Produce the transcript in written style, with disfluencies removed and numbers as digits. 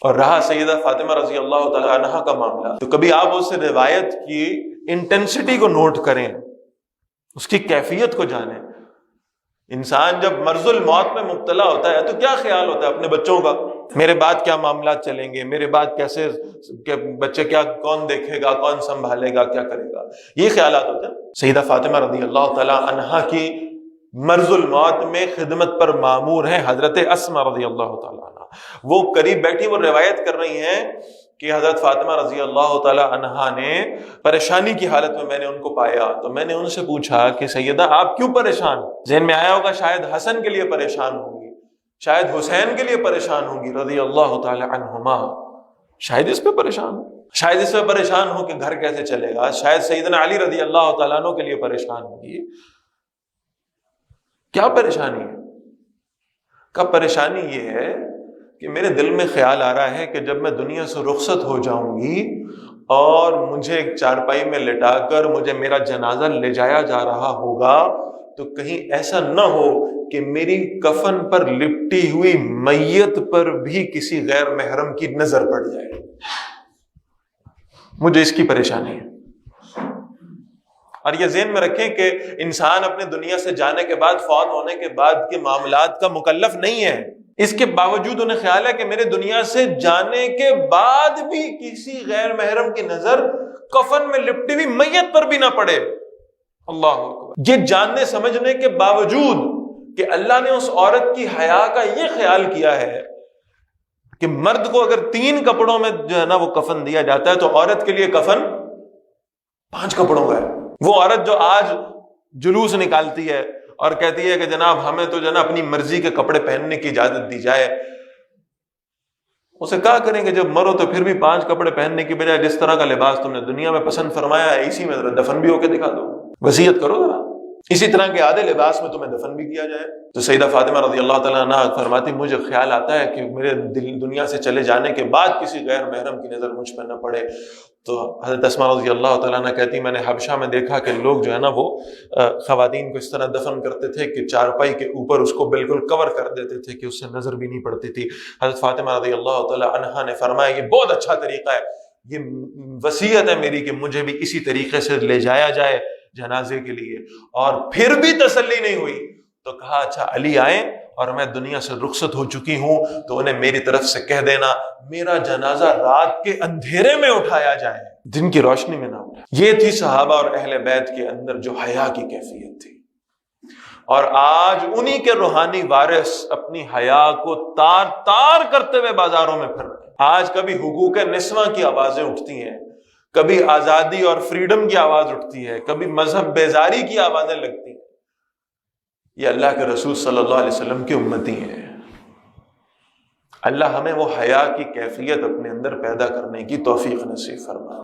اور رہا سیدہ فاطمہ رضی اللہ تعالی عنہا کا معاملہ، تو کبھی آپ اس روایت کی انٹینسٹی کو نوٹ کریں، اس کی کیفیت کو جانیں۔ انسان جب مرض الموت میں مبتلا ہوتا ہے تو کیا خیال ہوتا ہے اپنے بچوں کا، میرے بعد کیا معاملات چلیں گے، میرے بعد کیسے بچے، کیا کون دیکھے گا، کون سنبھالے گا، کیا کرے گا، یہ خیالات ہوتے ہیں۔ سیدہ فاطمہ رضی اللہ تعالی عنہا کی مرض الموت میں خدمت پر مامور ہیں حضرت اسماء رضی اللہ تعالی عنہ، وہ قریب بیٹھی وہ روایت کر رہی ہیں کہ حضرت فاطمہ رضی اللہ تعالی عنہا نے پریشانی کی حالت میں نے ان کو پایا، تو میں نے ان سے پوچھا کہ سیدہ آپ کیوں پریشان؟ ذہن میں آیا ہوگا شاید حسن کے لیے پریشان ہوں گی، شاید حسین کے لیے پریشان ہوں گی رضی اللہ تعالی عنہما، شاید اس پہ پریشان ہوں، شاید اس پہ پریشان ہوں کہ گھر کیسے چلے گا، شاید سیدنا علی رضی اللہ تعالیٰ عنہ کے لیے پریشان ہوگی۔ کیا پریشانی ہے؟ کا پریشانی یہ ہے کہ میرے دل میں خیال آ رہا ہے کہ جب میں دنیا سے رخصت ہو جاؤں گی اور مجھے ایک چارپائی میں لٹا کر مجھے میرا جنازہ لے جایا جا رہا ہوگا تو کہیں ایسا نہ ہو کہ میری کفن پر لپٹی ہوئی میت پر بھی کسی غیر محرم کی نظر پڑ جائے، مجھے اس کی پریشانی ہے۔ اور یہ ذہن میں رکھیں کہ انسان اپنے دنیا سے جانے کے بعد، فوت ہونے کے بعد کے معاملات کا مکلف نہیں ہے، اس کے باوجود انہیں خیال ہے کہ میرے دنیا سے جانے کے بعد بھی کسی غیر محرم کی نظر کفن میں لپٹی ہوئی میت پر بھی نہ پڑے۔ اللہ اکبر۔ یہ جاننے سمجھنے کے باوجود کہ اللہ نے اس عورت کی حیا کا یہ خیال کیا ہے کہ مرد کو اگر 3 کپڑوں میں جو ہے نا وہ کفن دیا جاتا ہے تو عورت کے لیے کفن 5 کپڑوں کا ہے۔ وہ عورت جو آج جلوس نکالتی ہے اور کہتی ہے کہ جناب ہمیں تو جو نا اپنی مرضی کے کپڑے پہننے کی اجازت دی جائے، اسے کہا کریں کہ جب مرو تو پھر بھی 5 کپڑے پہننے کی بجائے جس طرح کا لباس تم نے دنیا میں پسند فرمایا ہے اسی میں ذرا دفن بھی ہو کے دکھا دو، وصیت کرو ذرا، اسی طرح کے آدھے لباس میں تمہیں دفن بھی کیا جائے۔ تو سیدہ فاطمہ رضی اللہ تعالیٰ عنہ فرماتی مجھے خیال آتا ہے کہ میرے دنیا سے چلے جانے کے بعد کسی غیر محرم کی نظر مجھ پر نہ پڑے۔ تو حضرت اسماء رضی اللہ تعالیٰ عنہ کہتی میں نے حبشہ میں دیکھا کہ لوگ جو ہے نا وہ خواتین کو اس طرح دفن کرتے تھے کہ چارپائی کے اوپر اس کو بالکل کور کر دیتے تھے کہ اس سے نظر بھی نہیں پڑتی تھی۔ حضرت فاطمہ رضی اللہ تعالیٰ عنہ نے فرمایا یہ بہت اچھا طریقہ ہے، یہ وصیت ہے میری کہ مجھے بھی اسی طریقے سے لے جایا جائے جنازے کے لیے۔ اور پھر بھی تسلی نہیں ہوئی تو کہا اچھا علی آئیں اور میں دنیا سے رخصت ہو چکی ہوں تو انہیں میری طرف سے کہہ دینا میرا جنازہ رات کے اندھیرے میں اٹھایا جائے، دن کی روشنی میں نہ اٹھائے۔ یہ تھی صحابہ اور اہل بیت کے اندر جو حیا کی کیفیت تھی، اور آج انہی کے روحانی وارث اپنی حیا کو تار تار کرتے ہوئے بازاروں میں پھر رہے ہیں۔ آج کبھی حقوق نسواں کی آوازیں اٹھتی ہیں، کبھی آزادی اور فریڈم کی آواز اٹھتی ہے، کبھی مذہب بیزاری کی آوازیں لگتی ہیں۔ یہ اللہ کے رسول صلی اللہ علیہ وسلم کی امتی ہیں۔ اللہ ہمیں وہ حیا کی کیفیت اپنے اندر پیدا کرنے کی توفیق نصیب فرمائے۔